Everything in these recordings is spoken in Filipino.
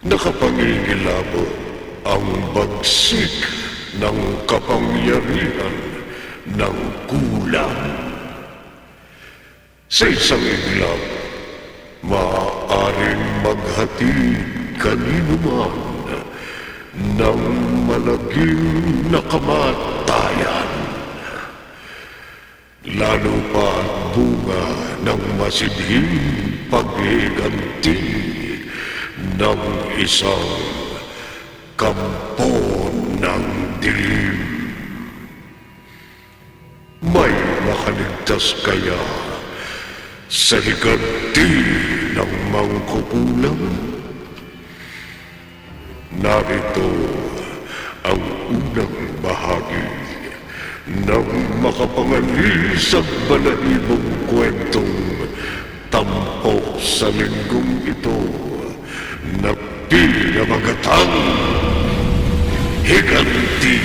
nakapangingilabot ang bagsik ng kapangyarihan ng kulang. Sa isang iglap, maaaring maghatid kanino man ng malagim na kamatayan. Lalo pa ang bunga ng masidhing paghiganti ng isang kampo ng dilim. May makaligtas kaya sa higanti ng mangkukulam? Narito ang unang bahagi ng makapanganisang balahibong kwentong tampok sa linggong ito na pinamagatang higanti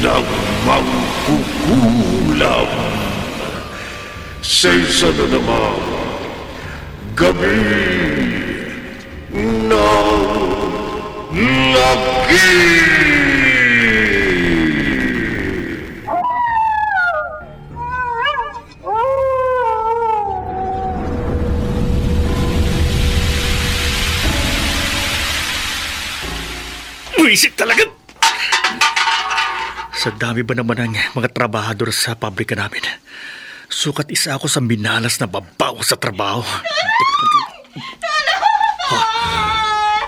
ng mangkukulam. Sa isa na namang gabi ng lagi. Buisit talaga! Sa dami ba naman ng mga trabahador sa pabrika namin? Sukat isa ako sa minalas na babaw sa trabaho.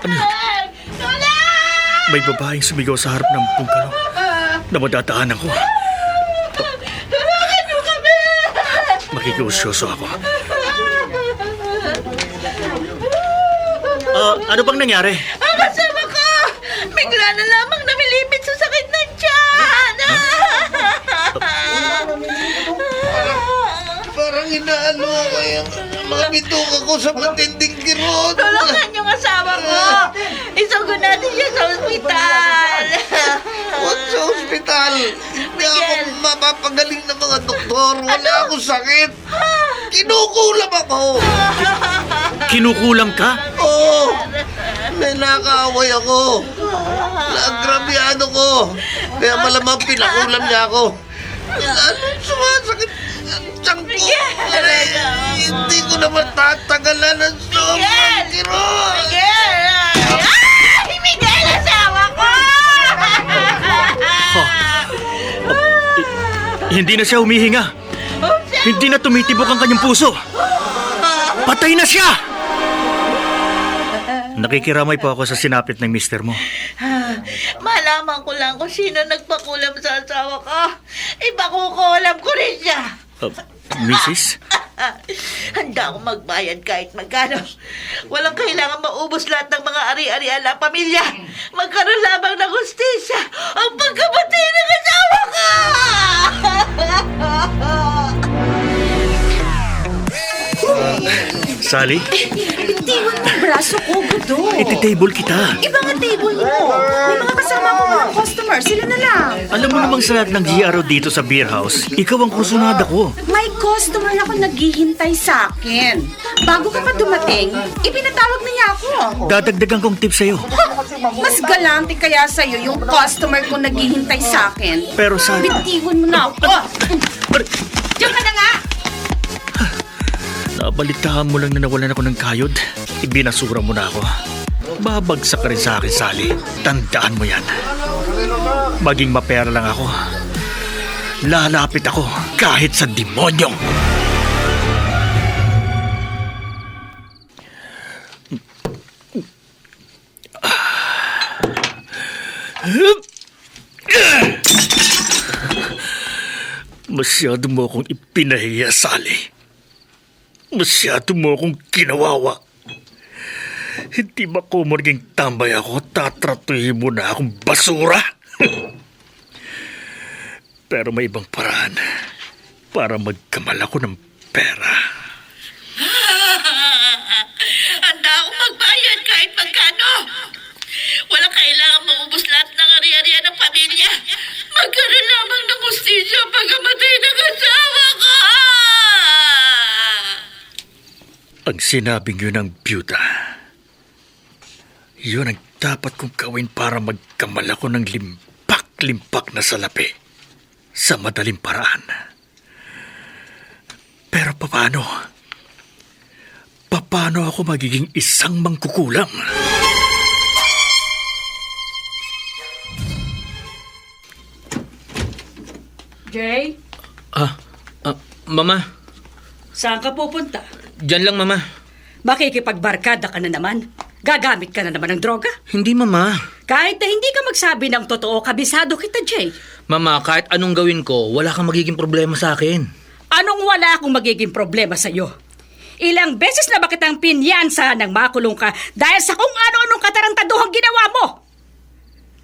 Ano yun? May babaeng sumigaw sa harap ng bungkalo na madadaanan ko. Tulungan niyo kami! Makikiusyoso ako. Ano bang nangyari? Ang kasama ko! Bigla na lamang namilipit sa sakit ng tiyan! Parang inaano ako yung mga bituka ko sa matinding kirot. Tulungan yung asawa ko! Isugo natin siya sa ospital! Huwag sa ospital. Hindi ako mapapagaling ng mga doktor. Wala akong sakit. Kinukulam ako. Kinukulam ka? Oo. May nakaaway ako. Naagrabyado ko. Kaya malamang pinakulam niya ako. Lalong sumasakit ang tiyan ko. Hindi ko na matatagalan ang sobrang kirot. Miguel! Ay! Miguel, asawa ko! Hindi na siya humihinga. Hindi na tumitibok ang kanyang puso. Patay na siya! Nakikiramay po ako sa sinapit ng mister mo. Malaman ko lang kung sino nagpakulam sa asawa ko. Ipakukulam ko rin siya. Mrs.? Handa akong magbayad kahit magkano. Walang kailangan maubos lahat ng mga ari-arian ng pamilya. Magkaroon lamang ng hustisya ang pagkamatay ng asawa ko! Sally? Bitiwan mo ang braso ko, Gudo. Iti-table kita. Iba nga table mo. May mga kasama ko mga customer. Sila na lang. Alam mo namang sa lahat ng GRO dito sa beer house, ikaw ang kursunada ko. May customer ako naghihintay sa akin. Bago ka pa dumating, ipinatawag na niya ako. Dadagdagan kong tip sa'yo. Mas galante kaya sa'yo yung customer ko naghihintay sa akin. Pero Sally... Bitiwan mo na ako. Diyan ka na nga. Nabalitahan mo lang na nawalan ako ng kayod. Ibinasura mo na ako. Babagsak ka rin sa akin, Sally. Tandaan mo yan. Maging mapera lang ako. Lalapit ako kahit sa demonyo. Masyado mo akong ipinahiya, Sally. Masyado mo akong kinawawa. Hindi ba ko maging tambay ako, tatratuhin mo na akong basura? Pero may ibang paraan para magkamal ako ng pera. Handa akong magbayad kahit magkano. Walang kailangan maubos lahat ng ari-arian ng pamilya. Magkaroon lamang ng hustisya pagkamatay ng asawa ko! Ang sinabing yun ng byuda, Yun ang dapat kong gawin para magkamal ako ng limpak-limpak na salapi sa madaling paraan. Pero paano? Paano ako magiging isang mangkukulam? Jay, Mama, saan ka pupunta? dyan lang, Mama. Makikipagbarkada ka na naman. Gagamit ka na naman ng droga. Hindi, Mama. Kahit na hindi ka magsabi ng totoo, kabisado kita, Jay. Mama, kahit anong gawin ko, wala kang magiging problema sa akin. Anong wala akong magiging problema sa'yo? Ilang beses na ba kitang pinyansa nang makulong ka dahil sa kung ano-anong katarantaduhang ginawa mo?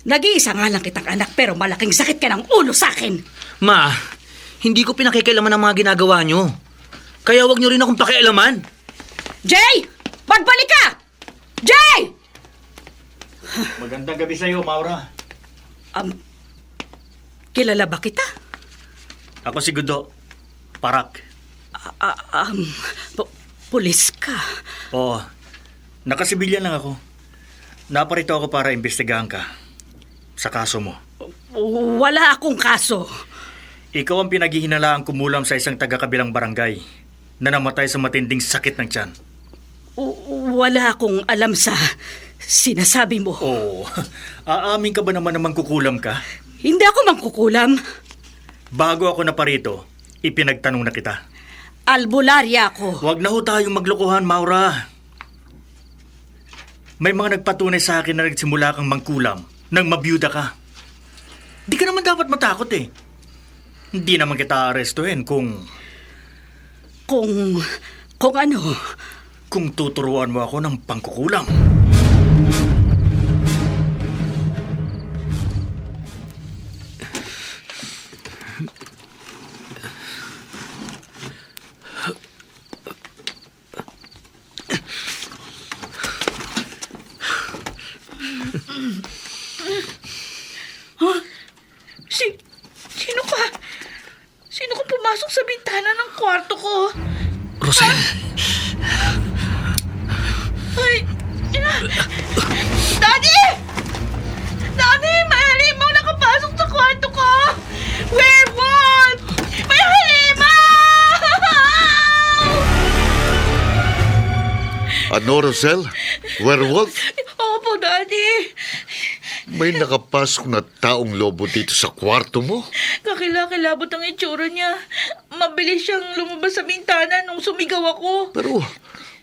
Nag-iisa nga lang kitang anak pero malaking sakit ka ng ulo sa akin. Ma, hindi ko pinakikialaman ang mga ginagawa nyo. Kaya wag nyo rin akong pakialaman. Jay! Magbalik ka! Jay! Magandang gabi sa'yo, Maura. Kilala ba kita? Ako si Gudo. Parak. Pulis ka. Oo. Nakasibilyan lang ako. Naparito ako para imbestigahan ka sa kaso mo. Wala akong kaso. Ikaw ang pinaghihinalaang kumulam sa isang taga-kabilang barangay na namatay sa matinding sakit ng tiyan. Wala akong alam sa sinasabi mo. Oo. Aamin ka ba naman na mangkukulam ka? Hindi ako mangkukulam. Bago ako naparito, ipinagtanong na kita. Albularya ako. Huwag na ho tayong maglokohan, Maura. May mga nagpatunay sa akin na nagsimula kang mangkulam nang mabiyuda ka. Di ka naman dapat matakot eh. Hindi naman kita arestuhin kung Kung ano? kung tuturuan mo ako ng pangkukulam. Sino ka? Sino ka pumasok sa bintana ng kwarto ko? Rosel, Ay! Daddy! Daddy! May halimaw nakapasok sa kwarto ko! Werewolf! May halimaw! Ano, Rosel? Werewolf? Opo, Daddy. May nakapasok na taong lobo dito sa kwarto mo? Kakilakilabot ang itsura niya. Mabilis siyang lumabas sa bintana nung sumigaw ako. Pero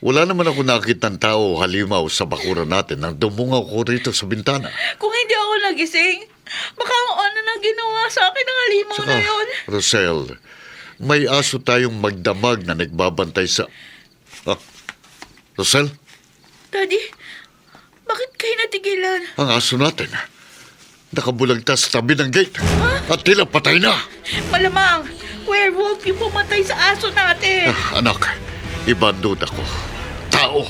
wala naman ako nakita ng tao o halimaw sa bakuran natin nang dumungaw ko rito sa bintana. Kung hindi ako nagising, baka ano nang ginawa sa akin ng halimaw Saka, na yun. Rosel, may aso tayong magdamag na nagbabantay sa... Ah, Rosel, Daddy, bakit kayo natigilan? ang aso natin nakabulagtas sa tabi ng gate at tila patay na. Malamang, werewolf yung pumatay sa aso natin. Ah, anak, iba ang duda ko. Tao.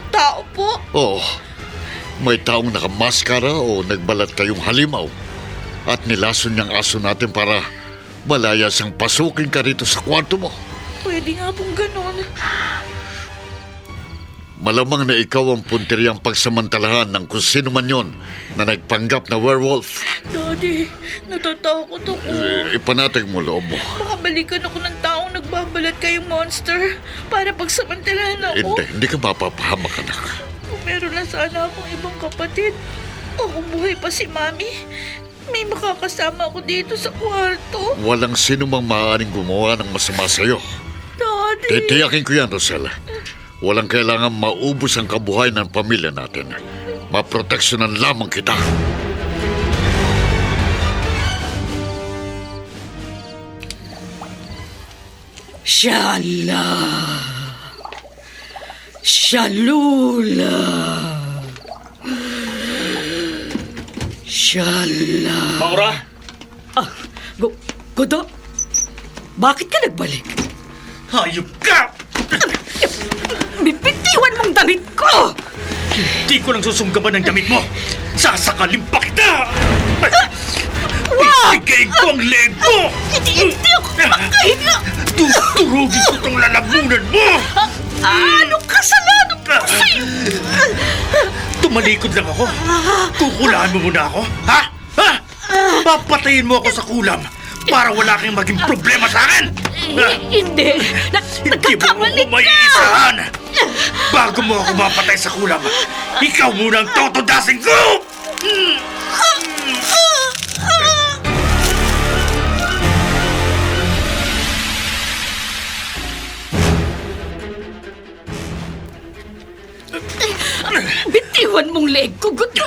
Tao po? Oo. May taong nakamaskara o nagbalat kayong halimaw at nilason niyang aso natin para malaya siyang pasukin ka rito sa kwarto mo. Pwede nga pong ganun. Malamang na ikaw ang punteriang pagsamantalahan ng kung sino man yon na nagpanggap na werewolf. Daddy, natatakot ako. Ipanatag mo loob mo. Baka balikan ako ng taong nagbabalat kayong monster para pagsamantalahan ako. Hindi ka mapapahamak, anak. Kung meron na sana akong ibang kapatid, o kung buhay pa si Mami, may makakasama ako dito sa kwarto. Walang sino mang maaaring gumawa ng masama sa'yo. Daddy! Titiyakin ko yan, Rosel. Walang kailangan maubos ang kabuhay ng pamilya natin. Maproteksyonan lamang kita. Shala! Shalula! Shala! Maura! Gudo, bakit ka nagbalik? Hayop ka! Bibitiwan mong damit ko! Hindi ko lang susunggaban ng damit mo! Sasakalin pa kita! Wag! Ibigay ko ang leg mo! Hindi ako makahinga! Tuturugin ko itong lalamunan mo! Anong kasalanan ko sa'yo? Tumalikod lang ako. Kukulahan mo muna ako, ha? Ha? Papatayin mo ako sa kulam para wala kang maging problema sa akin. Hindi. Hindi mo Nagkakamali ako maiisahan. Bago mo ako mapatay sa kulam, ikaw muna ang totodasin ko! Bitiwan mong leg ko, Guto.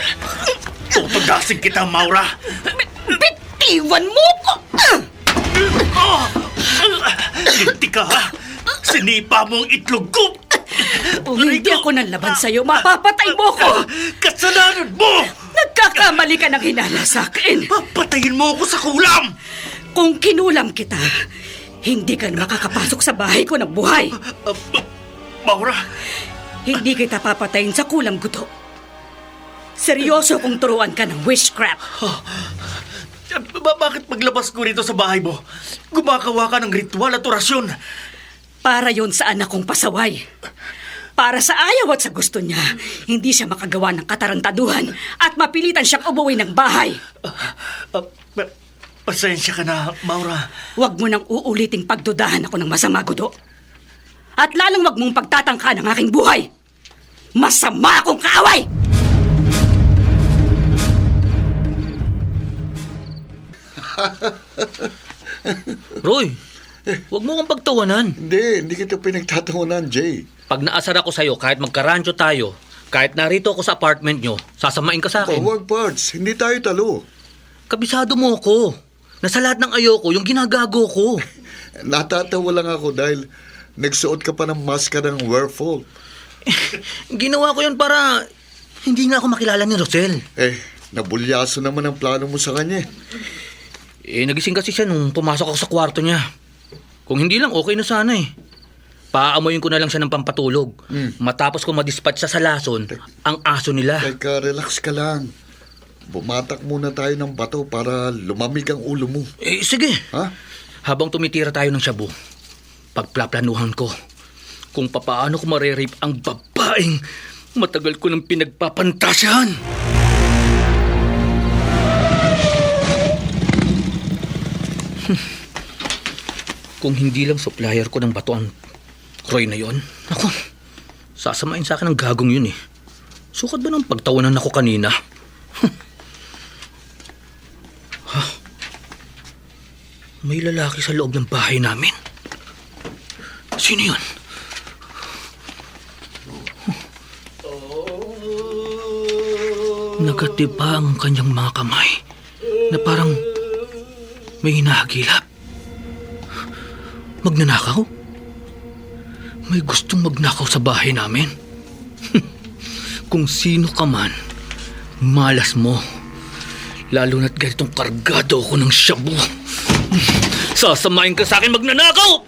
Totodasin kita, Maura. Bitiwan mo ko! Linti ka, ha? Sinipa mo ang itlog ko! Kung hindi ako nanlaban sa'yo, mapapatay mo ko! Kasalanan mo! Nagkakamali ka ng hinala sa akin. Papatayin mo ako sa kulam! Kung kinulam kita, hindi ka na makakapasok sa bahay ko ng buhay. Maura, Hindi kita papatayin sa kulam, Guto. Seryoso kung turuan ka ng witchcraft. bakit paglabas ko rito sa bahay mo, gumagawa ka ng ritual at orasyon? Para yon sa anak kong pasaway. Para sa ayaw at sa gusto niya, hindi siya makagawa ng katarantaduhan at mapilitan siyang umuwi ng bahay. Pasensya ka na, Maura. Huwag mo nang uuliting pagdudahan ako ng masama, Guto. At lalong wag mong pagtatangka ng aking buhay. Masama akong kaaway! Roy, huwag mo kang pagtawanan. Hindi kita pinagtatawanan, Jay. Pag naasar ako sa'yo, kahit magkarancho tayo, kahit narito ako sa apartment nyo, sasamain ka sa akin. Huwag, Pards. Hindi tayo talo. Kabisado mo ako. Nasa lahat ng ayoko, yung ginagago ko. Natatawa lang ako dahil nagsuot ka pa ng maskarang werewolf. Ginawa ko yun para hindi nga ako makilala ni Rosel. Nabulyaso naman ang plano mo sa kanya. Nagising kasi siya nung pumasok ako sa kwarto niya. Kung hindi lang, okay na sana eh. Paamoyin ko na lang siya ng pampatulog. Matapos ko madispatch sa lason, ang aso nila. Teka, relax ka lang. Bumatak muna tayo ng bato para lumamig ang ulo mo. Sige. Ha? Habang tumitira tayo ng shabu, pagplaplanuhan ko kung papaano ko marerape ang babaeng matagal ko nang pinagpapantasyahan. Kung hindi lang supplier ko ng bato ang Roy na yon, ako, sasamain sa akin ang gagong yun eh. Sukat ba ng pagtawanan ako kanina? May lalaki sa loob ng bahay namin. Sino yun? Nagatiba ang kanyang mga kamay na parang may hinahagilap. Magnanakaw? May gustong magnakaw sa bahay namin. Kung sino ka man, malas mo. Lalo na't ganitong kargado ako ng shabu. Sasamain ka sa akin magnanakaw!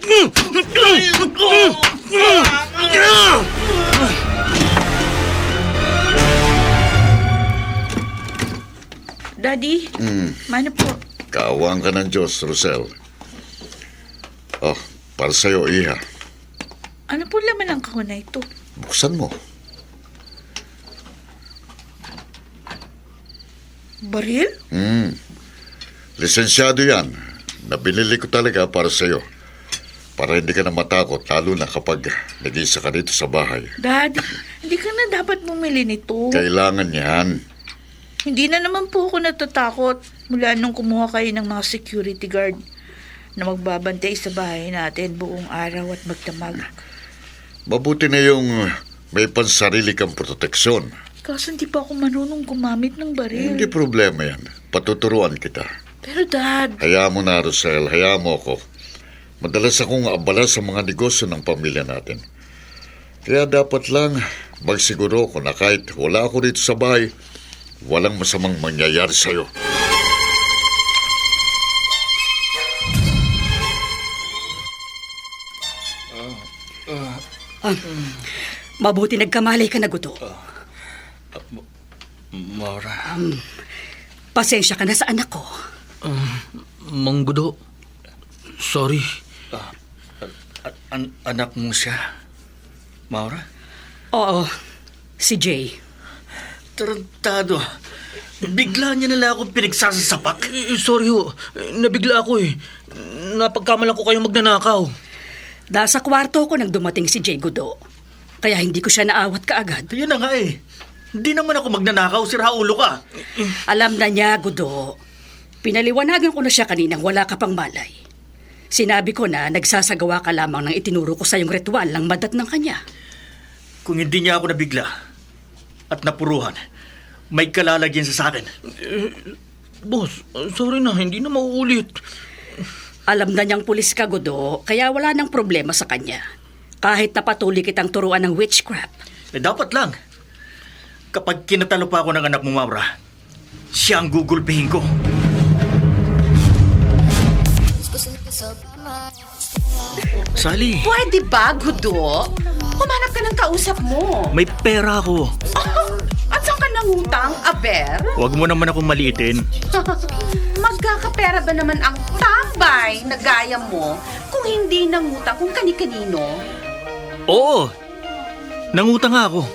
Daddy, mano po? Kaawaan ka ng Diyos, Rosel. Para sa'yo, Iha. Ano po laman ang kahon na ito? Buksan mo. Baril? Lisensyado yan. Nabinili ko talaga para sa'yo. Para hindi ka na matakot, lalo na kapag nag-isa ka dito sa bahay. Daddy, hindi ka na dapat bumili nito. Kailangan yan. Hindi na naman po ako natatakot mula nung kumuha kayo ng mga security guard na magbabantay sa bahay natin buong araw at magdamag. Mabuti na yung may pansarili kang proteksyon. Kaso hindi pa ako marunong gumamit ng baril. Hindi problema yan. Patuturuan kita. Pero Dad, Hayaan mo na, Rosel. Hayaan mo ako. Madalas akong abala sa mga negosyo ng pamilya natin. Kaya dapat lang magsiguro ko na kahit wala ako dito sa bahay, walang masamang mangyayari sa'yo. Mabuti nagkamalay ka na, Guto. Maura. Pasensya ka na sa anak ko. Mang Gudo, sorry. Anak mo siya, Maura? Oo, si Jay. Tarantado. Bigla niya nila ako pinagsasasapak. Sorry ho. Nabigla ako eh. Napagkamalan ko kayong magnanakaw. Nasa kwarto ko nang dumating si Jay Gudo. Kaya hindi ko siya naawat kaagad. Yun na nga eh. Hindi naman ako magnanakaw, siraulo ka. Alam na niya, Gudo. Pinaliwanagan ko na siya kaninang wala ka pang malay. Sinabi ko na nagsasagawa ka lamang ng itinuro ko sa yung ritual ng madat ng kanya. Kung hindi niya ako nabigla at napuruhan, may kalalagyan sa akin. Boss, sorry na. Hindi na mauulit. Alam na niyang pulis ka, Gudo, kaya wala nang problema sa kanya. Kahit napatuloy kitang turuan ng witchcraft. Dapat lang. Kapag kinatalo pa ako ng anak mo, Maura, siya ang gugulpihin ko. Sally, Pwede ba, Gudo? Humanap ka ng kausap mo. may pera ako. At saan ka nangutang, Aber? Huwag mo naman akong maliitin. Magkakapera ba naman ang tambay na gaya mo kung hindi nangutang kung kani-kanino? Oo, nangutang nga ako.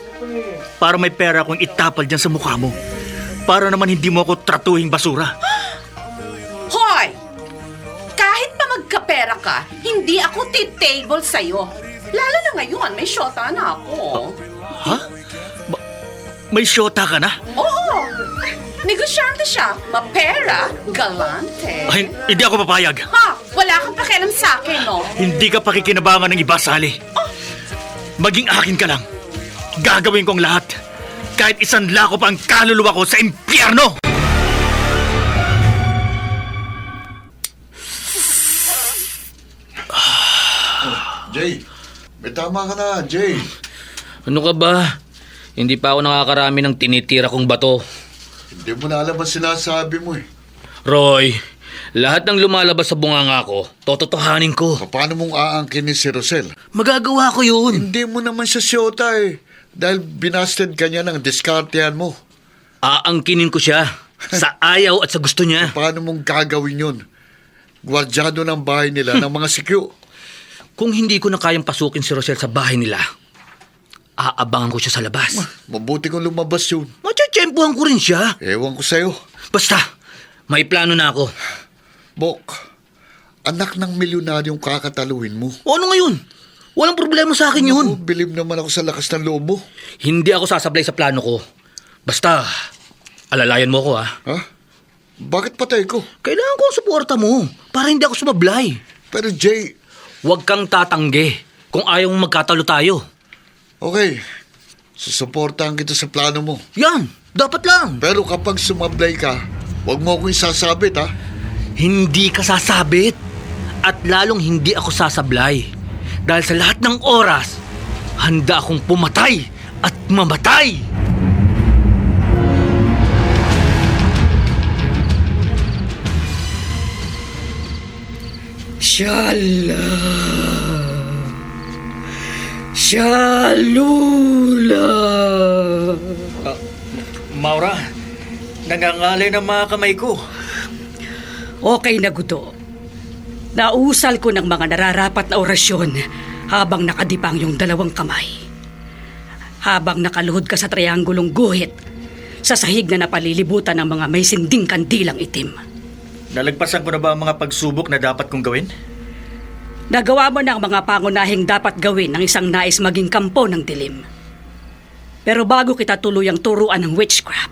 Para may pera akong itapal dyan sa mukha mo. Para naman hindi mo ako tratuhing basura. Hoy! Kahit pa magkapera ka, hindi ako titable sa'yo. Lalo na ngayon, may syota na ako. Ha? May syota ka na? Oo! Negosyante siya. Mapera, galante. Ay, hindi ako papayag. Ha? Wala kang pakialam sa akin, no? Hindi ka pakikinabangan ng iba, Sally. Maging akin ka lang. Gagawin kong lahat. Kahit isang lako pa ang kaluluwa ko sa impyerno! Jay, may tama ka na, Jay. Ano ka ba? Hindi pa ako nakakarami ng tinitira kong bato. Hindi mo na alam ang sinasabi mo eh. Roy, lahat ng lumalabas sa bunganga ko, tototohanin ko. Paano mong aangkinin si Rosel? Magagawa ko yun. Hindi mo naman siya siyota eh. Dahil binasted ka niya ng diskartehan mo. Aangkinin ko siya. Sa ayaw at sa gusto niya. Paano mong gagawin yun? Gwardyado ng bahay nila ng mga sikyo. Kung hindi ko na kayang pasukin si Rosel sa bahay nila, aabangan ko siya sa labas. Mabuti kung lumabas yun. Matsatsyempohan ko rin siya. Ewan ko sa'yo. Basta, may plano na ako. Bok, anak ng milyonaryong kakataluhin mo. O ano ngayon? Walang problema sa akin yun. Naku, bilib naman ako sa lakas ng loob mo. Hindi ako sasablay sa plano ko. Basta, alalayan mo ko ha. Ha? Bakit patay ko? Kailangan ko ang suporta mo para hindi ako sumablay. Pero Jay, Huwag kang tatanggi kung ayaw mong magkatalo tayo. okay, susuportahan kita sa plano mo. Yan, dapat lang. Pero kapag sumablay ka, huwag mo akong isasabit ha. Hindi ka sasabit at lalong hindi ako sasablay. Dahil sa lahat ng oras, handa akong pumatay at mamatay. Shala. Shalula. Maura, nangangalay ng mga kamay ko. Okay na, Gudo. Nausal ko ng mga nararapat na orasyon habang nakadipang yung dalawang kamay. Habang nakaluhod ka sa triangulong guhit, sa sahig na napalilibutan ng mga may sinding kandilang itim. Nalagpasan ko na ba ang mga pagsubok na dapat kong gawin? Nagawa mo na ang mga pangunahing dapat gawin ng isang nais maging kampo ng dilim. Pero bago kita tuluyang turuan ng witchcraft,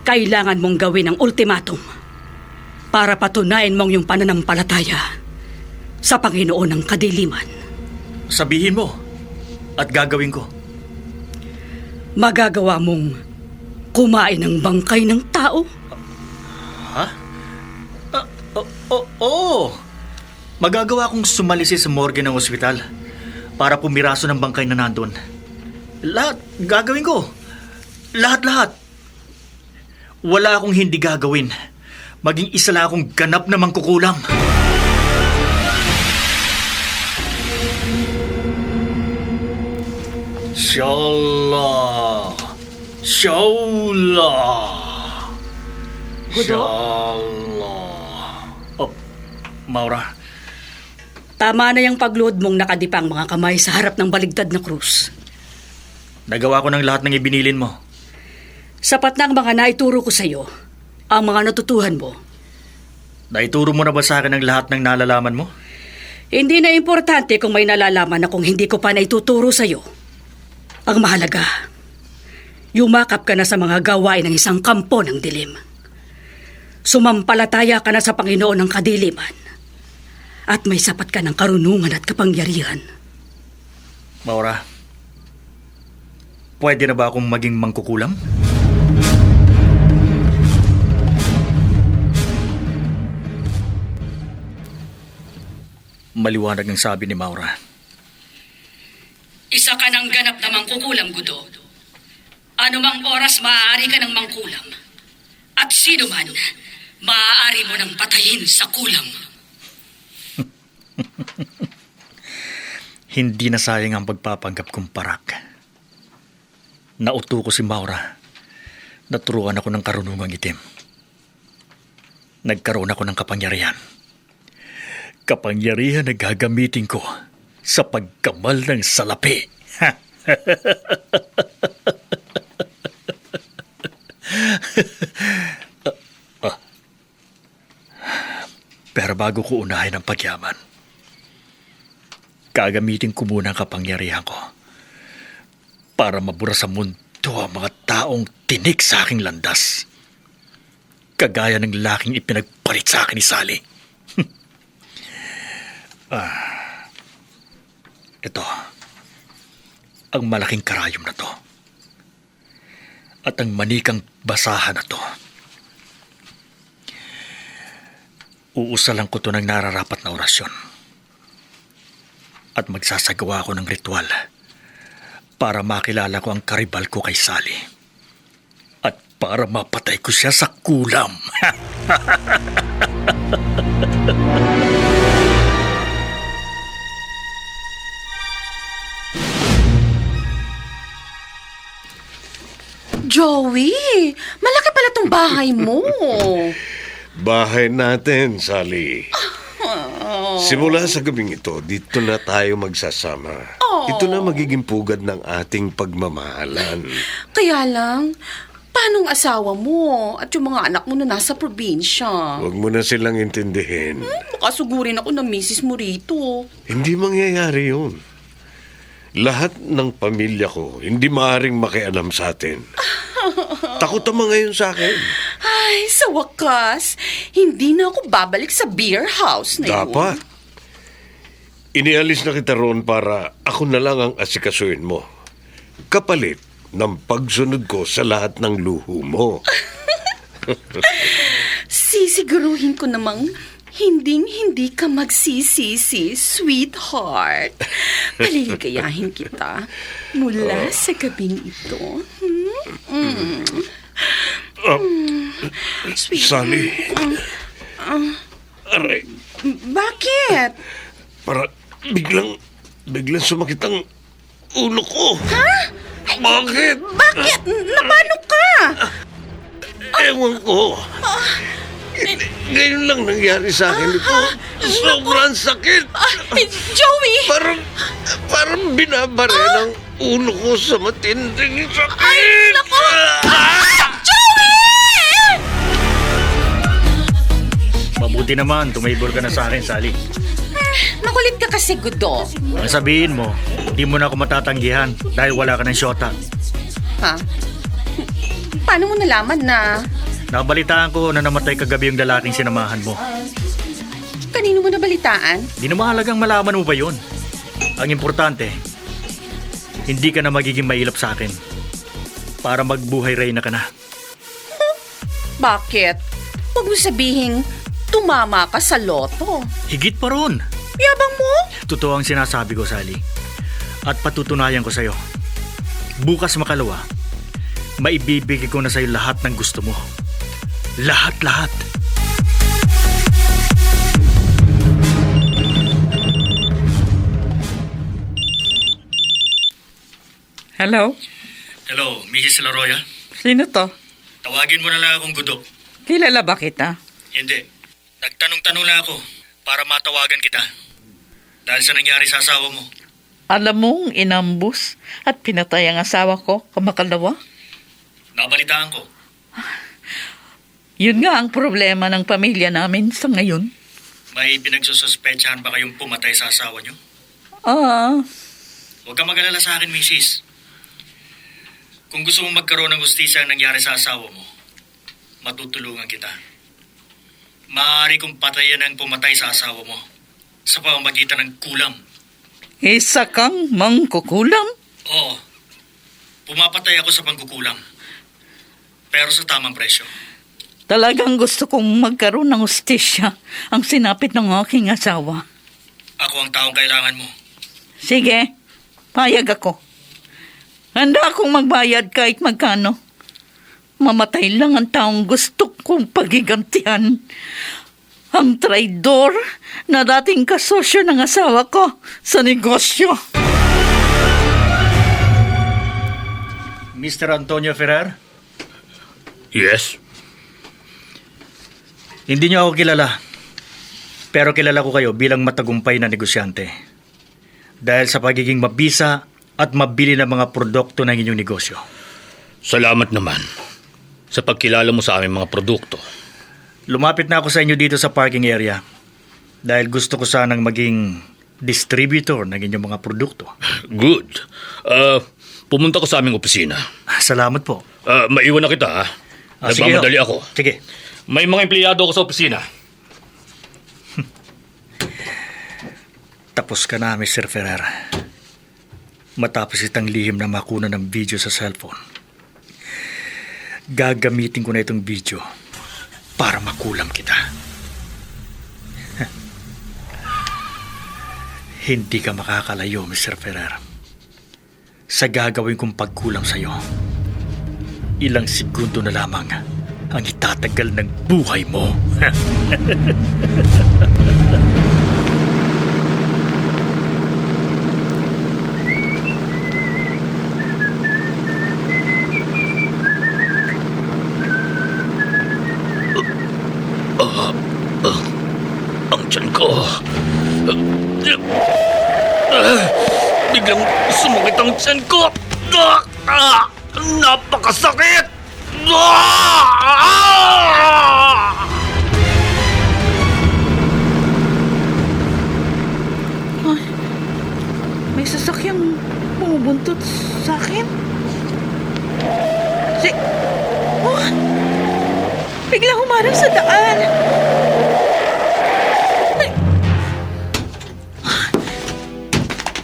kailangan mong gawin ang ultimatum para patunayan mong yung pananampalataya sa Panginoon ng Kadiliman. Sabihin mo at gagawin ko. Magagawa mong kumain ng bangkay ng tao? Ha? Oo. Magagawa kong sumalisi sa morgue ng ospital para pumiraso ng bangkay na nandun. Lahat, gagawin ko. Lahat-lahat. Wala akong hindi gagawin. Maging isa lang akong ganap na mangkukulam. Shala. Shala. Shala. Oh, Maura. Tama na yung pagluhod mong nakadipang mga kamay sa harap ng baligtad na krus. Nagawa ko ng lahat ng ibinilin mo. Sapat na ang mga naituro ko sa'yo. Ang mga natutuhan mo. Naituro mo na ba sa akin ang lahat ng nalalaman mo? Hindi na importante kung may nalalaman na kung hindi ko pa naituturo sa'yo. Ang mahalaga, yumakap ka na sa mga gawain ng isang kampo ng dilim. Sumampalataya ka na sa Panginoon ng kadiliman. At may sapat ka ng karunungan at kapangyarihan. Maura, pwede na ba akong maging mangkukulam? Maliwanag ang sabi ni Maura. Isa ka ng ganap na mangkukulam, Gudo. Anumang oras maaari ka ng mangkulam. At sino man, maaari mo nang patayin sa kulam. Hindi na sayang ang pagpapanggap kong parak. Nauto ko si Maura. Naturuan ako ng karunungang itim. Nagkaroon ako ng kapangyarihan. Kapangyarihan na gagamitin ko sa pagkamal ng salapi. Pero bago ko unahin ang pagyaman, gagamitin ko muna ang kapangyarihan ko para mabura sa mundo ang mga taong tinik sa aking landas. Kagaya ng laking ipinagpalit sa akin ni Sally. Ito, ang malaking karayom na to. At ang manikang basahan na to. Uusalan ko to ng nararapat na orasyon. At magsasagawa ko ng ritual para makilala ko ang karibal ko kay Sally. At para mapatay ko siya sa kulam. Joey, malaki pala tong bahay mo. Bahay natin, Sally. Simula sa gabing ito, dito na tayo magsasama. Ito na magiging pugad ng ating pagmamahalan. Kaya lang, paano ang asawa mo at yung mga anak mo na nasa probinsya? Huwag mo na silang intindihin. Baka sugurin ako ng misis mo rito. Hindi mangyayari yun. Lahat ng pamilya ko hindi maaaring makialam sa atin. Takot ang mga yun sa akin. Ay, sa wakas, hindi na ako babalik sa beer house na yun. Dapat. Inialis na kita roon para ako na lang ang asikasuhin mo. Kapalit ng pagsunod ko sa lahat ng luho mo. Sisiguruhin ko namang hinding-hindi ka magsisisi, sweetheart. Paliligayahin kita mula sa gabing ito. Sweet. Sally. Aray, Bakit? para biglang sumakit ang ulo ko. Ha? Bakit? Bakit? Napano ka? Ewan ko. Ngayon lang nangyari sa akin ito. Sobrang sakit. Joey! Parang binabara ng ulo ko sa matinding sakit. Ay, naku! Mabuti naman, tumibor ka na sa akin, Sally. Makulit ka kasi, Gudo. Ang sabihin mo, di mo na ako matatanggihan dahil wala ka ng syota. Ha? Paano mo nalaman na Nabalitaan ko na namatay kagabi yung lalaking sinamahan mo. kanino mo nabalitaan? Di na mahalagang malaman mo ba yun? Ang importante, hindi ka na magiging mailap sa akin. Para magbuhay Reyna ka na. Bakit? Huwag mo sabihing tumama ka sa loto. Higit pa ron. Yabang mo? Totoo ang sinasabi ko, Sally. At patutunayan ko sa'yo. Bukas makalawa, maibibigay ko na sa'yo lahat ng gusto mo. Lahat-lahat. Hello? Hello, Mrs. Laroya. Sino to? Tawagin mo na lang akong Gudo. Kilala ba kita? Hindi. Nagtanong-tanong lang ako para matawagan kita. Dahil sa nangyari sa asawa mo. Alam mong inambus at pinatay ang asawa ko kamakalawa? Nabalitaan ko. Yun nga ang problema ng pamilya namin sa ngayon. May pinagsususpechahan ba kayong pumatay sa asawa niyo? Ah, Huwag kang mag-alala sa akin, Mrs. Kung gusto mong magkaroon ng hustisya ang nangyari sa asawa mo, matutulungan kita. Maaari kong patayan ang pumatay sa asawa mo sa pamamagitan ng kulam. isa kang mangkukulam? Oo, pumapatay ako sa pangkukulam. Pero sa tamang presyo. Talagang gusto kong magkaroon ng hustisya ang sinapit ng aking asawa. Ako ang taong kailangan mo. Sige, payag ako. Handa akong magbayad kahit magkano. Mamatay lang ang taong gusto kong pagigantihan. Ang traidor na dating kasosyo ng asawa ko sa negosyo. Mr. Antonio Ferrer? Yes? Hindi niyo ako kilala. Pero kilala ko kayo bilang matagumpay na negosyante. Dahil sa pagiging mabisa at mabili ng mga produkto ng inyong negosyo. Salamat naman sa pagkilala mo sa aming mga produkto. Lumapit na ako sa inyo dito sa parking area. Dahil gusto ko sanang maging distributor ng inyong mga produkto. Good. Pumunta ko sa aming opisina. Salamat po. Maiwan na kita, ha? Sige, Nagmamadali ho. ako. Sige. May mga empleyado ako sa opisina. Tapos ka na, Mr. Ferrer. Matapos itang lihim na makuna ng video sa cellphone. Gagamitin ko na itong video para makulam kita. Hindi ka makakalayo, Mr. Ferrer. Sa gagawin kong pagkulam sa'yo, ilang segundo na lamang ang itatagal ng buhay mo. Ang tiyan ko. Biglang sumakit ang tiyan ko. Napakasakit! May sasakyang bumubuntot sa akin. Oh! Biglang humarang sa daan. Ay!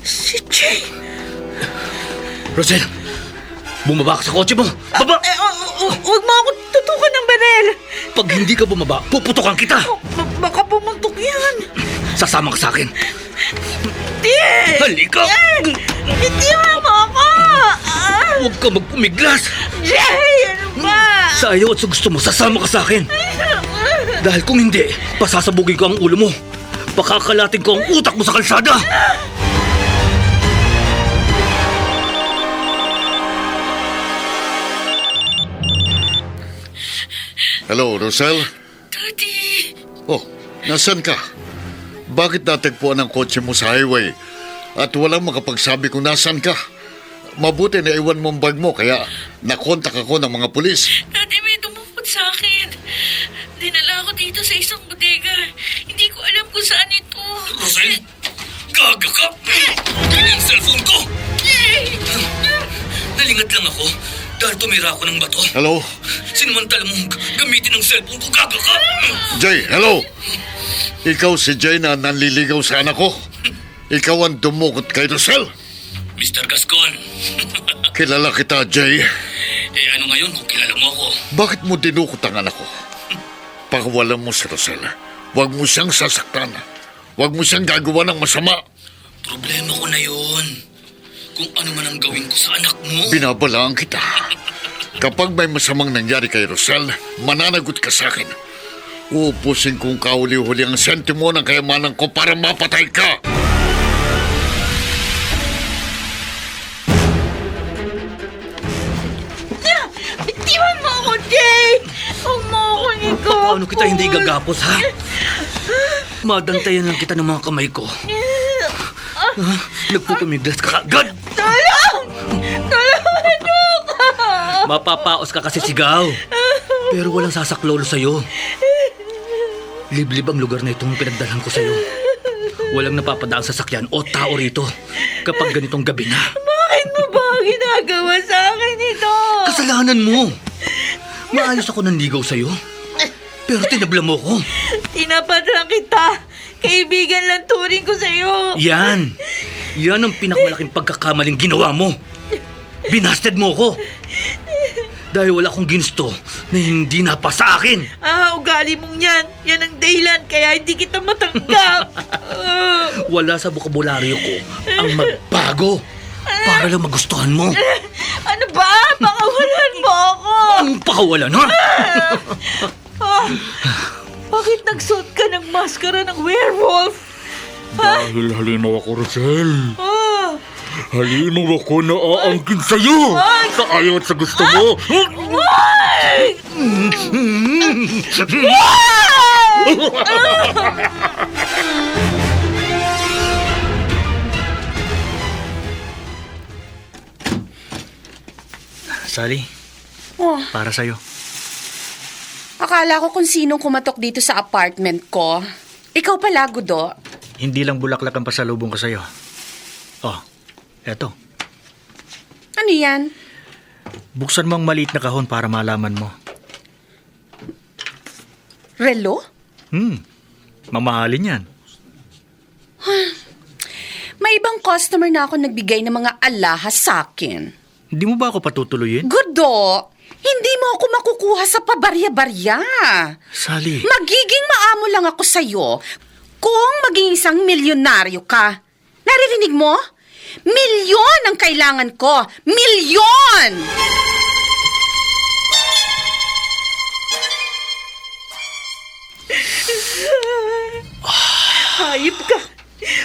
Si Jay. Rosel, bumaba ka sa kotse mo. Baba! Huwag mo ako tutukan ng barel. Pag hindi ka bumaba, puputokan kita. Baka pumuntok yan. Sasama ka sa akin. Di! Halika! Bitiwan mo ako! Huwag ka magpumiglas. Jay! Ano ba? Sa ayaw at sa gusto mo, sasama ka sa akin. Dahil kung hindi, pasasabugin ko ang ulo mo. Pakakalatin ko ang utak mo sa kalsada. Hello, Rosel? Daddy! Oh, nasan ka? Bakit natagpuan ang kotse mo sa highway at walang makapagsabi kung nasan ka? Mabuti na iwan mo ang bag mo kaya nakontak ako ng mga pulis. Daddy, may dumupot sa akin. Dinala ako dito sa isang bodega. Hindi ko alam kung saan ito. Rosel, gaga ka! Ano yung cellphone ko? Nalingat lang ako dahil tumira ako ng bato. Hello? Sinamantala mong gamitin ang cellphone ko, gaga ka! Jay, hello? Ikaw si Jay na nanliligaw sa anak ko? Ikaw ang dumukot kay Rosel? Mr. Gascon, Kilala kita, Jay. ano ngayon kung kilala mo ako? Bakit mo dinukot ang anak ko? Pakawalan mo si Rosel. Huwag mo siyang sasaktan. Huwag mo siyang gagawa ng masama. Problema ko na yun. Kung ano man ang gawin ko sa anak mo. Binabalaan kita. Kapag may masamang nangyari kay Rosel, mananagot ka sa akin. Uupusin kong kahuli-huli ang sentimo ng kayamanan ko para mapatay ka. Bitiwan mo ako, Jay! Huwag mo ako ikaw. Paano kita hindi gagapos, ha? Madantayan lang kita ng mga kamay ko. Nagpupumiglas ka agad. Tulong! Tulungan niyo ako! Mapapaos ka kasi sigaw. Pero walang sasaklolo sa'yo. Liblib ang lugar na itong pinagdalhan ko sa'yo. Walang napapadaang sasakyan o tao rito kapag ganitong gabi na. Bakit mo ba ginagawa sa akin ito? Kasalanan mo. Maayos ako nanligaw sa'yo. Pero tinabla mo ko. Tinapat lang kita. Kaibigan lang turing ko sa'yo. Yan. Yan ang pinakamalaking pagkakamaling ginawa mo. Binasted mo ko. Dahil wala akong ginusto na hindi napa sa akin. Ugali mong yan. Yan ang dahilan kaya hindi kita matanggap. Wala sa bokabularyo ko ang magbago para lang magustuhan mo. Ano ba? Pakawalan mo ako. Anong pakawalan, ha? Bakit nagsuot ka ng maskara ng werewolf? Dahil halinaw ako, Rosel. Ah, Halinaw ako na aangkin sa'yo. Sa ayaw at sa gusto mo. Why? Sally, Oh, para sa'yo. akala ko kung sinong kumatok dito sa apartment ko. Ikaw pala, Gudo. Hindi lang bulaklak ang pasalubong ko sa'yo. Oh, eto. Ano yan? Buksan mo ang maliit na kahon para malaman mo. Relo? Mamahalin yan. May ibang customer na ako nagbigay ng mga alahas sa akin. Hindi mo ba ako patutuloyin? Gudo, hindi mo ako makukuha sa pabarya-barya. Sally, Magiging maamo lang ako sa'yo kung maging isang milyonaryo ka. Naririnig mo? Milyon ang kailangan ko. Milyon! Hayop ka.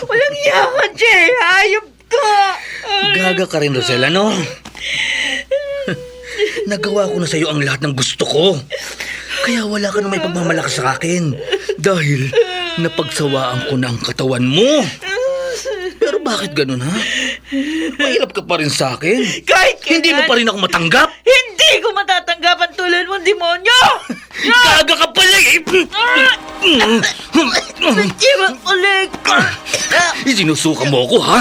Walang iya ka, Jay. Hayop ka. Gaga ka rin, Rosel, ano? Nagawa ko na sa'yo ang lahat ng gusto ko. Kaya wala ka na may pagmamalakas sa akin. Dahil napagsawaan ko na ang katawan mo. Pero bakit ganun, ha? Mahirap ka pa rin sa akin. Kahit Hindi mo pa rin ako matanggap. Hindi ko matatanggap ang tulad mong demonyo. Gaga ka pala eh. Hindi mo ulit ka. Isinusuka mo ako, ha?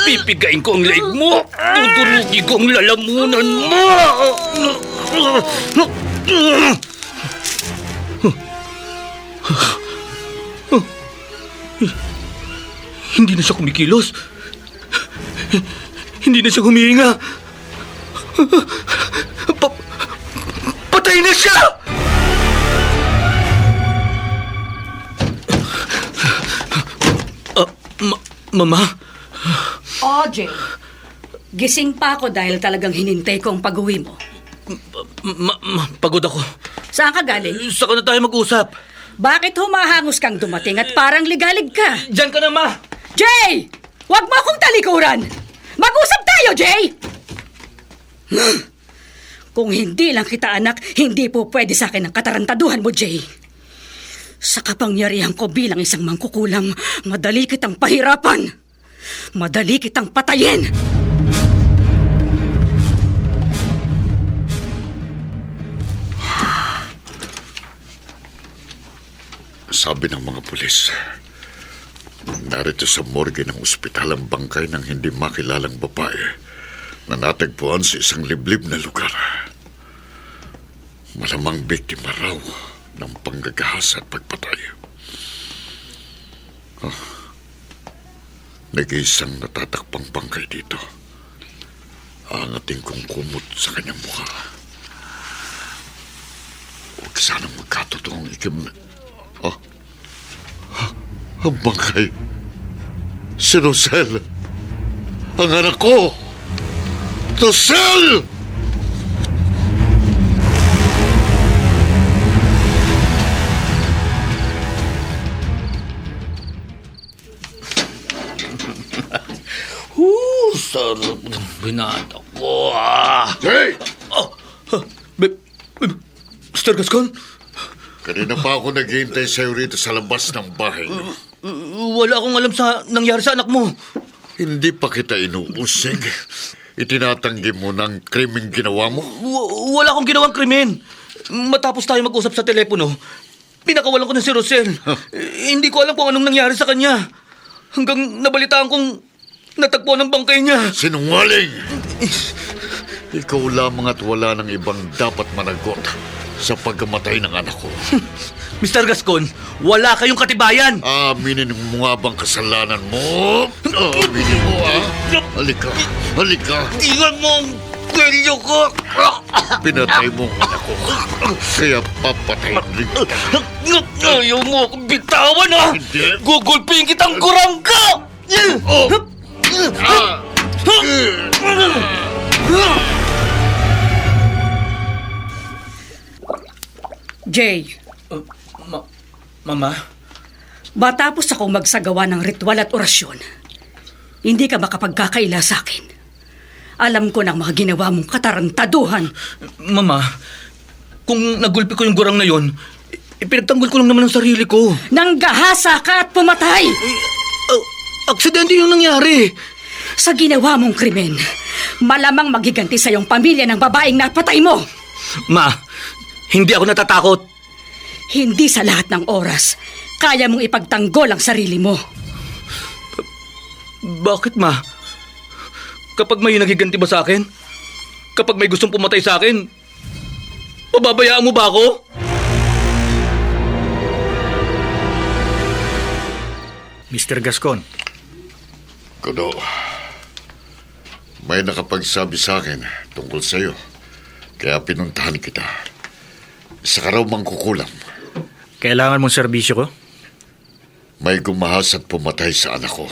Pipigain ko ang leeg mo. Tuturugi ko ang lalamunan mo. Hindi na siya kumikilos. Hindi na siya humihinga. Patay na siya! Mama? Jay. Gising pa ako dahil talagang hinintay ko ang pag-uwi mo. Pagod ako. Saan ka galing? Saka na tayo mag-usap. Bakit humahangos kang dumating at parang ligalig ka? Diyan ka na, Ma! Jay! Huwag mo akong talikuran! Mag-usap tayo, Jay! Kung hindi lang kita anak, hindi po pwede sa akin ang katarantaduhan mo, Jay. Sa kapangyarihan ko bilang isang mangkukulam, madali kitang pahirapan. Madali kitang patayin. Sabi ng mga pulis, narito sa morgue ng ospital ang bangkay ng hindi makilalang babae na natagpuan sa isang liblib na lugar. Malamang biktima raw ng panggagahas at pagpatay. Nag-iisang natatakpang bangkay dito. Aangating kong kumot sa kanyang mukha. Huwag sanang magkatotoong ikim... Ang bangkay. Si Rosel. Ang anak ko. Rosel! Sarap ng binata ko, ah! Hey! Mr. Gascon? Kanina pa ako naghihintay sa'yo rito sa labas ng bahay niyo. Wala akong alam sa nangyari sa anak mo. Hindi pa kita inuusig. Itinatanggi mo ng krimeng ginawa mo? Wala akong ginawang krimen. Matapos tayo mag-usap sa telepono, pinakawalan ko na si Rosel. Hindi ko alam kung anong nangyari sa kanya. Hanggang nabalitaan kong natagpuan ng bangkay niya. Sinungaling! Ikaw lamang at wala ng ibang dapat managot sa pagkamatay ng anak ko. Mr. Gascon, wala kayong katibayan. Aminin mo nga bang kasalanan mo? Aminin mo, ha? Halika, halika. Tingnan mo ang kwelyo ko. Pinatay mo ang anak ko. Kaya papatayin rin kita. Ayaw mo akong bitawan, ha? Hindi. Gugulpin kitang kurang ka! Jay, Mama? matapos akong magsagawa ng ritual at orasyon, hindi ka makapagkakaila sa akin. Alam ko ng mga ginawa mong katarantaduhan. Mama, kung nagulpi ko yung gurang na yon, ipinagtanggol ko lang naman ang sarili ko. Nanggahasa ka at pumatay! Aksidente yung nangyari. Sa ginawa mong krimen, malamang magiganti sa iyong pamilya ng babaeng napatay mo. Ma, hindi ako natatakot. Hindi sa lahat ng oras, kaya mong ipagtanggol ang sarili mo. Bakit, Ma? Kapag may nagiganti ba sa akin? Kapag may gustong pumatay sa akin, pababayaan mo ba ako? Mr. Gascon, Kudo, may nakapagsabi sa akin tungkol sa iyo. Kaya pinuntahan kita. Isa ka raw mangkukulam. kailangan mong serbisyo ko? May gumahas at pumatay sa anak ko.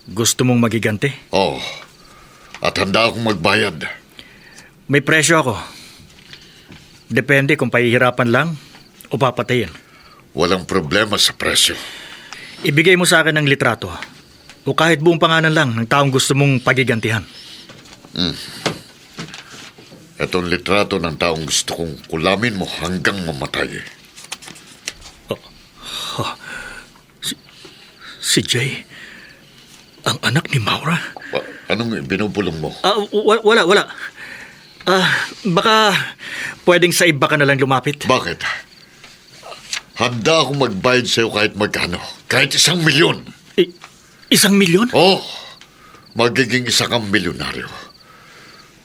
Gusto mong magiganti? Oo. At handa akong magbayad. May presyo ako. Depende kung pahihirapan lang o papatayin. Walang problema sa presyo. Ibigay mo sa akin ng litrato o kahit buong pangalan lang ng taong gusto mong pagigantihan. Itong litrato ng taong gusto kong kulamin mo hanggang mamatay. Si Jay, ang anak ni Maura? Anong binubulong mo? Wala. Baka pwedeng sa iba ka na lang lumapit. Bakit? Handa akong magbayad sa'yo kahit magkano. Kahit 1 milyon. 1 milyon? Oh, magiging isa kang milyonaryo.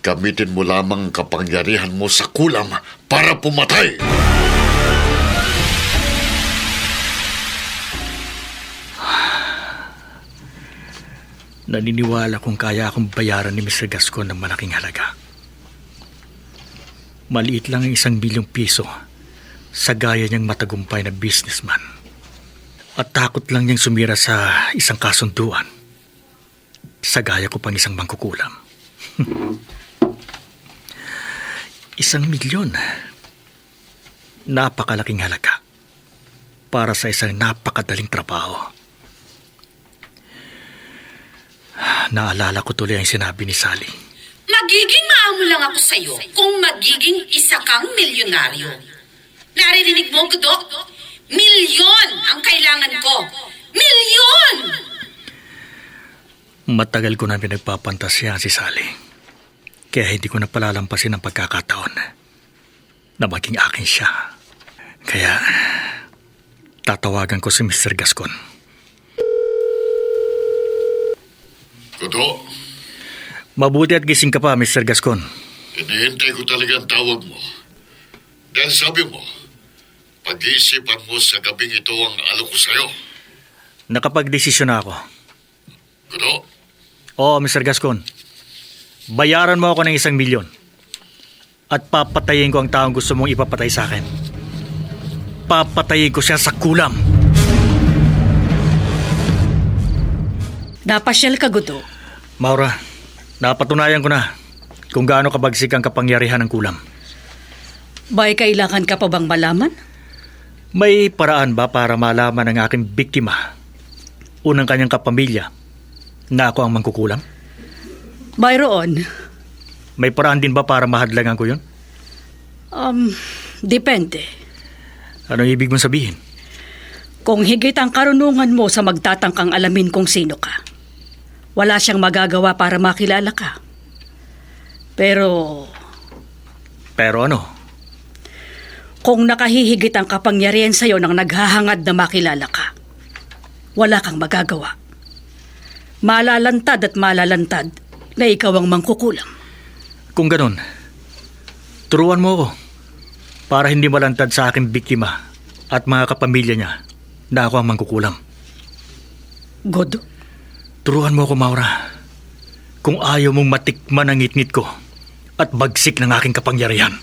Gamitin mo lamang ang kapangyarihan mo sa kulam para pumatay. Naniniwala kung kaya akong bayaran ni Mr. Gascon ng malaking halaga. Maliit lang ang 1 milyong piso sa gaya niyang matagumpay na businessman. At takot lang niyang sumira sa isang kasunduan sa gaya ko pang isang mangkukulam. 1 milyon. Napakalaking halaga para sa isang napakadaling trabaho. Naalala ko tuloy ang sinabi ni Sally. Magiging maamo lang ako sa'yo kung magiging isa kang milyonaryo. Naririnig mo, Gudo? Milyon ang kailangan ko. Milyon! Matagal ko na pinagpapantasya si Sally. Kaya hindi ko na palalampasin ang pagkakataon na maging akin siya. Kaya tatawagan ko si Mr. Gascon. Kudo, Mabuti at gising ka pa, Mr. Gascon. hinihintay ko talaga ang tawag mo. Dahil sabi mo, pag-iisipan mo sa gabing ito ang alok ko sa'yo. Nakapagdesisyon na ako. Kudo, Oo, Mr. Gascon. Bayaran mo ako ng 1 milyon. At papatayin ko ang taong gusto mong ipapatay sa akin. Papatayin ko siya sa kulam. Napasyal ka, Gudo. Maura, napatunayan ko na kung gaano kabagsik ang kapangyarihan ng kulam. Ba'y kailangan ka pa bang malaman? May paraan ba para malaman ng aking biktima, unang kanyang kapamilya, na ako ang mangkukulam? Mayroon. May paraan din ba para mahadlangan ko yun? Depende. Ano ibig mong sabihin? Kung higit ang karunungan mo sa magtatangkang alamin kung sino ka, wala siyang magagawa para makilala ka. Pero Pero ano? kung nakahihigit ang kapangyarihan sa'yo nang naghahangad na makilala ka, wala kang magagawa. Malalantad at malalantad na ikaw ang mangkukulam. Kung ganon, turuan mo ako para hindi malantad sa aking biktima at mga kapamilya niya na ako ang mangkukulam. Good. Turuan mo ako, Maura. Kung ayaw mong matikman ang ngit-ngit ko at bagsik ng aking kapangyarihan.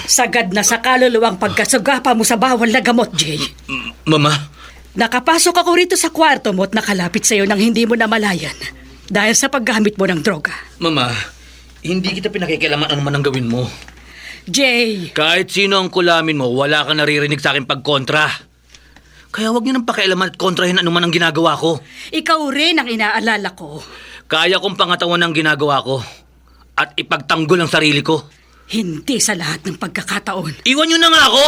Sagad na sa kaluluwang pagkasugapa mo sa bawal na gamot, Jay. Mama, Nakapasok ako rito sa kwarto mo at nakalapit sa'yo nang hindi mo namalayan dahil sa paggamit mo ng droga. Mama, hindi kita pinakikialaman ano man ang gawin mo. Jay! Kahit sino ang kulamin mo, wala kang naririnig sa akin pagkontra. Kaya huwag niyo nang pakialaman at kontrahin ano man ang ginagawa ko. Ikaw rin ang inaalala ko. Kaya kong pangatawan ang ginagawa ko at ipagtanggol ang sarili ko. Hindi sa lahat ng pagkakataon. Iwan niyo na nga ako!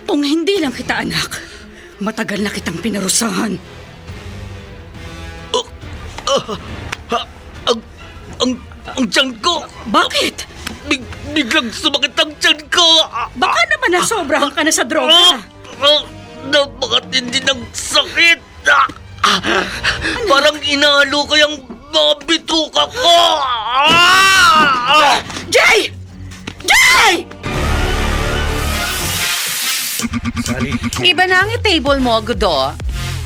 Kung hindi lang kita anak, matagal na kitang pinarusahan. Ang tiyan ko! Bakit? Biglang sumakit ang tiyan ko! Baka naman nasobrahan ka na sa droga. Napakatindi ng sakit! Parang inalo ko yung mga bituka ko! Jay! Jay! Sally, Iba na ang table mo, Gudo.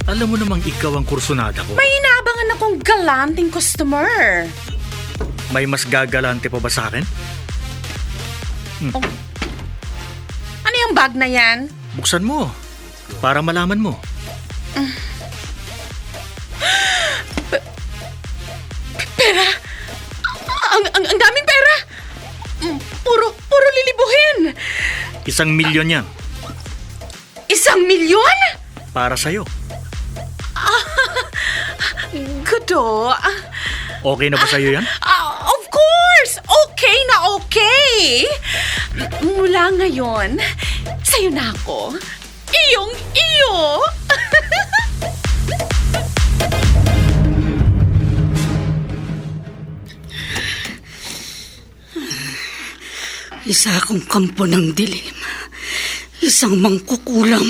alam mo namang ikaw ang kursunada ko. May inaabangan akong galanting customer. May mas gagalante pa ba sa akin? Ano yung bag na yan? Buksan mo para malaman mo. Pera! Ang daming pera! Puro lilibuhin! 1,000,000 yan 1,000,000? para sa'yo. Gudo, Okay na ba sa'yo yan? of course! Okay na okay! Mula ngayon, sa'yo na ako. Iyong-iyo! Isa akong kampo ng dilim. Isang mangkukulam.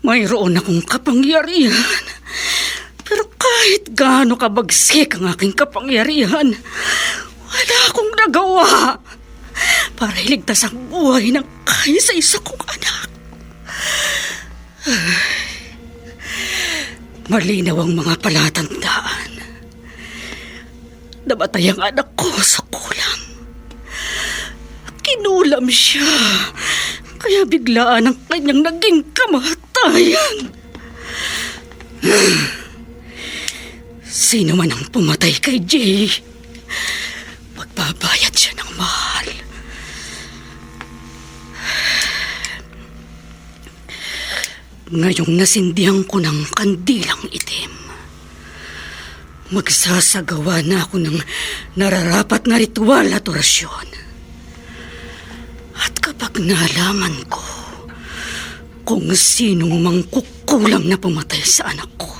Mayroon akong kapangyarihan. Pero kahit gaano kabagsik ang aking kapangyarihan, wala akong nagawa para iligtas ang buhay ng kaisa-isa kong anak. Malinaw ang mga palatandaan. Namatay ang anak ko sa kulam. Kinulam siya. Kaya biglaan ang kanyang naging kamatayan. Sino man ang pumatay kay Jay, magbabayad siya ng mahal. Ngayong nasindihan ko ng kandilang itim, magsasagawa na ako ng nararapat na ritual at orasyon. At kapag nalaman ko kung sinong mangkukulam na pumatay sa anak ko,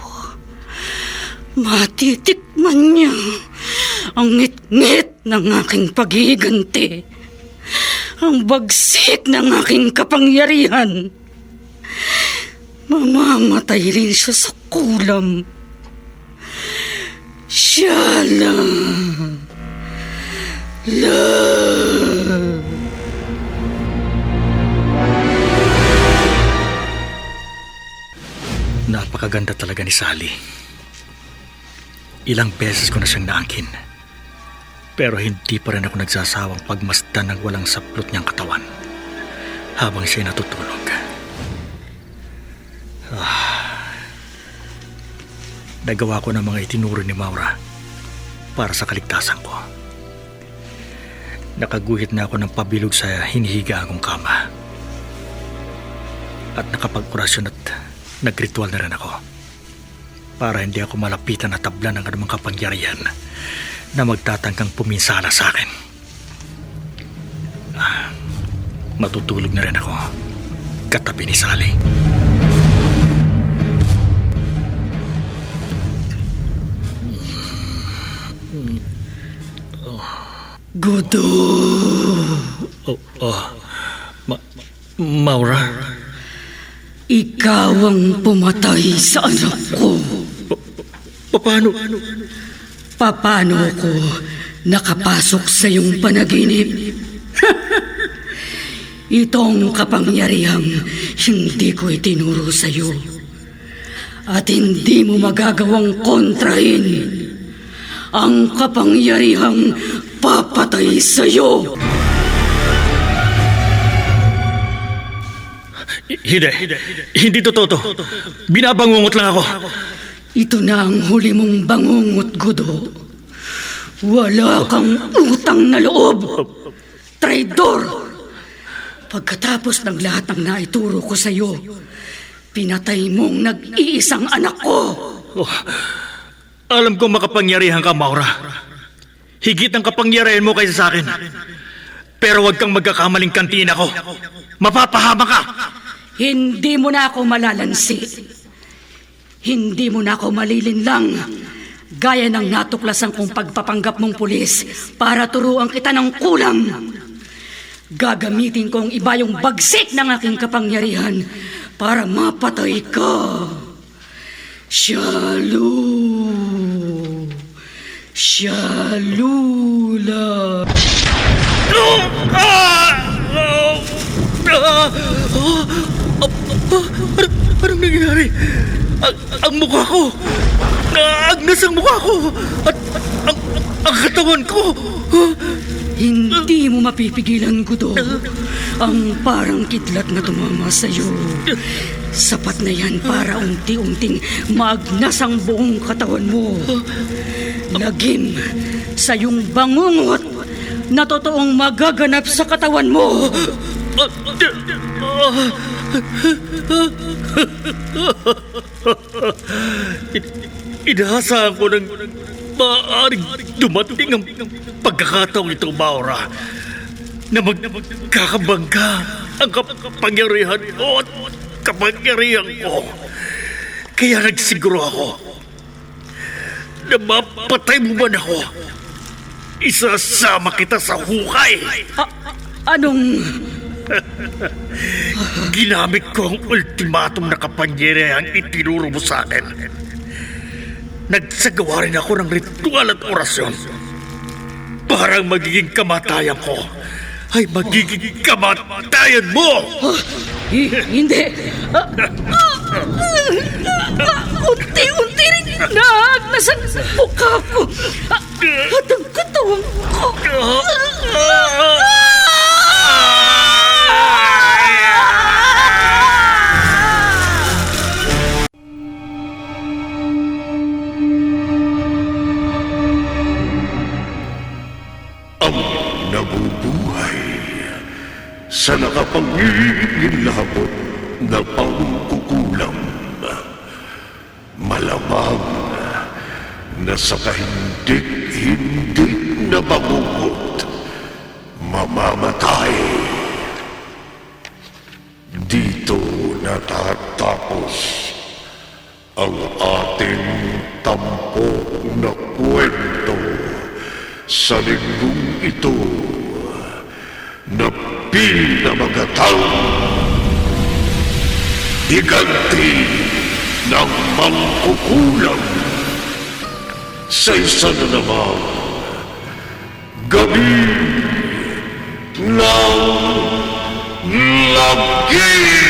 matitikman niya ang ngit-ngit ng aking paghihiganti, ang bagsik ng aking kapangyarihan. Mamamatay rin siya sa kulam. Siya lang. Napakaganda talaga ni Sally. Ilang beses ko na siyang naangkin. Pero hindi pa rin ako nagsasawang pagmasdan ng walang saplot niyang katawan habang siya'y natutulog. Nagawa ko ng mga itinuro ni Maura para sa kaligtasan ko. Nakaguhit na ako ng pabilog sa hinihiga akong kama. At nakapag-orasyon at nagritual na rin ako para hindi ako malapitan at tabla ng anumang kapangyarihan na magtatangkang puminsala sa akin. Matutulog na rin ako katabi ni Sally. Gudo! Maura? Ikaw ang pumatay sa anak ko. Paano? Paano ako nakapasok sa iyong panaginip? Itong kapangyarihang hindi ko itinuro sa iyo. At hindi mo magagawang kontrahin ang kapangyarihang papatay sa iyo. Hindi totoo to. Binabangungot lang ako. Ito na ang huli mong bangungot, Gudo. Wala kang utang na loob. Traidor! Pagkatapos ng lahat ng naituro ko sa iyo, pinatay mong nag-iisang anak ko. Alam kong makapangyarihan ka, Maura. Higit ang kapangyarihan mo kaysa sa akin. Pero huwag kang magkakamaling kantiin ako. Mapapahama ka! Hindi mo na ako malalansi. Hindi mo na ako malilinlang. Gaya ng natuklasan kong pagpapanggap mong pulis para turuan kita ng kulang. Gagamitin ko ang iba yung bagsik ng aking kapangyarihan para mapatay ka. Shalula. Anong nangyari? Ang mukha ko! Naagnas ang mukha ko! At ang katawan ko! Hindi mo mapipigilan, Gudo. Ang parang kidlat na tumama sa'yo. Sapat na yan para unti-unting maagnas ang buong katawan mo. Lagim sa iyong bangungot na totoong magaganap sa katawan mo. Inaasahan ko ng maaaring dumating ang pagkakataong ito, Maura, na magkakabangga ang kapangyarihan ko at kapangyarihan ko. Kaya nagsiguro ako na mapatay mo man ako, isasama kita sa hukay. Anong... Ginamit ko ang ultimatum na kapangyarihang itinuro mo sa akin. Nagsagawa rin ako ng ritual at orasyon. Parang magiging kamatayan ko ay magiging kamatayan mo! Hindi. Unti-unti rin naagnas ang mukha ko at ang katawan ko. Nabubuhay sa nakapangingilabot na pangkukulam. Malamang na sa kahindik-hindik na bangungot, mamamatay. Dito natatapos ang ating tampok na kwento sa linggong ito na pinamagatang higanti ng mangkukulam sa isa na namang gabi ng lagi.